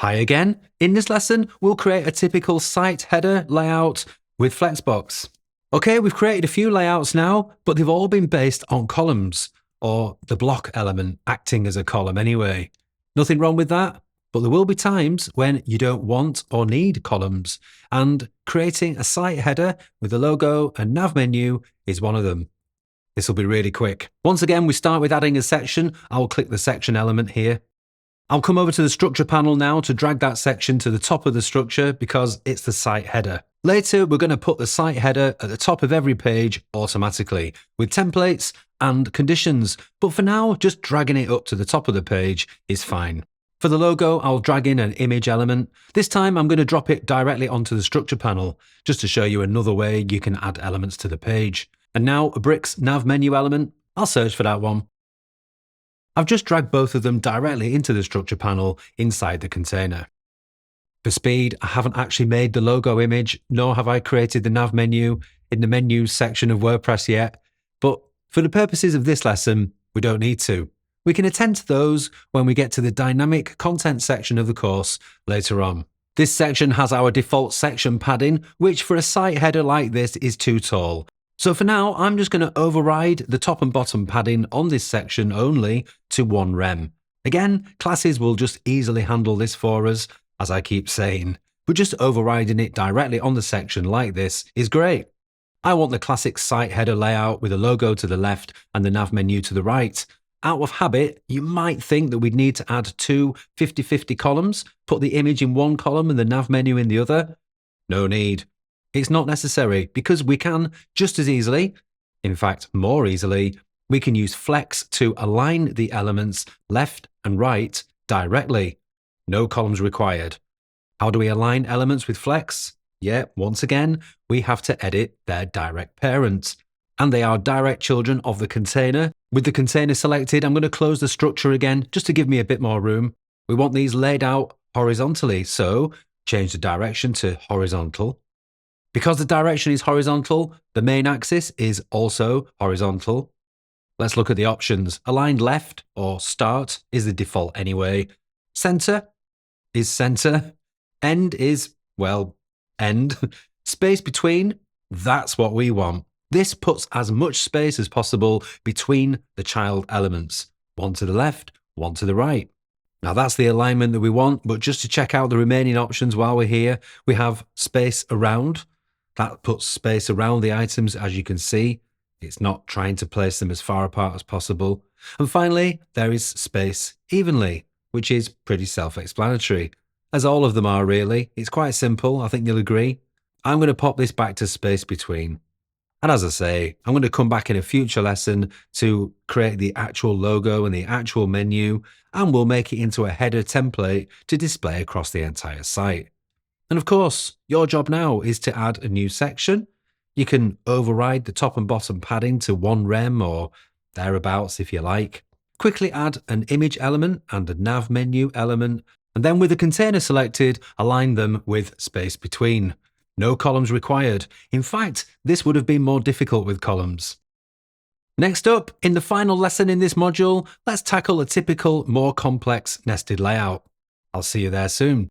Hi again. In this lesson, we'll create a typical site header layout with Flexbox. Okay, we've created a few layouts now, but they've all been based on columns, or the block element acting as a column anyway. Nothing wrong with that, but there will be times when you don't want or need columns, and creating a site header with a logo and nav menu is one of them. This will be really quick. Once again, we start with adding a section. I'll click the section element here. I'll come over to the structure panel now to drag that section to the top of the structure because it's the site header. Later, we're going to put the site header at the top of every page automatically with templates and conditions, but for now, just dragging it up to the top of the page is fine. For the logo, I'll drag in an image element. This time, I'm going to drop it directly onto the structure panel, just to show you another way you can add elements to the page. And now a bricks nav menu element. I'll search for that one. I've just dragged both of them directly into the structure panel inside the container. For speed, I haven't actually made the logo image, nor have I created the nav menu in the menus section of WordPress yet, but for the purposes of this lesson, we don't need to. We can attend to those when we get to the dynamic content section of the course later on. This section has our default section padding, which for a site header like this is too tall. So for now, I'm just going to override the top and bottom padding on this section only to 1 rem. Again, classes will just easily handle this for us, as I keep saying, but just overriding it directly on the section like this is great. I want the classic site header layout with a logo to the left and the nav menu to the right. Out of habit, you might think that we'd need to add two 50-50 columns, put the image in one column and the nav menu in the other. No need. It's not necessary because we can just as easily, in fact more easily, we can use Flex to align the elements left and right directly. No columns required. How do we align elements with Flex? Yeah, once again, we have to edit their direct parents. And they are direct children of the container. With the container selected, I'm going to close the structure again just to give me a bit more room. We want these laid out horizontally, so change the direction to horizontal. Because the direction is horizontal, the main axis is also horizontal. Let's look at the options. Aligned left or start is the default anyway. Center is center. End is, well, end. Space between, that's what we want. This puts as much space as possible between the child elements. One to the left, one to the right. Now that's the alignment that we want, but just to check out the remaining options while we're here, we have space around. That puts space around the items, as you can see. It's not trying to place them as far apart as possible. And finally, there is space evenly, which is pretty self-explanatory, as all of them are really. It's quite simple, I think you'll agree. I'm going to pop this back to space between. And as I say, I'm going to come back in a future lesson to create the actual logo and the actual menu, and we'll make it into a header template to display across the entire site. And of course, your job now is to add a new section. You can override the top and bottom padding to 1 rem or thereabouts if you like. Quickly add an image element and a nav menu element, and then with the container selected, align them with space between. No columns required. In fact, this would have been more difficult with columns. Next up, in the final lesson in this module, let's tackle a typical, more complex nested layout. I'll see you there soon.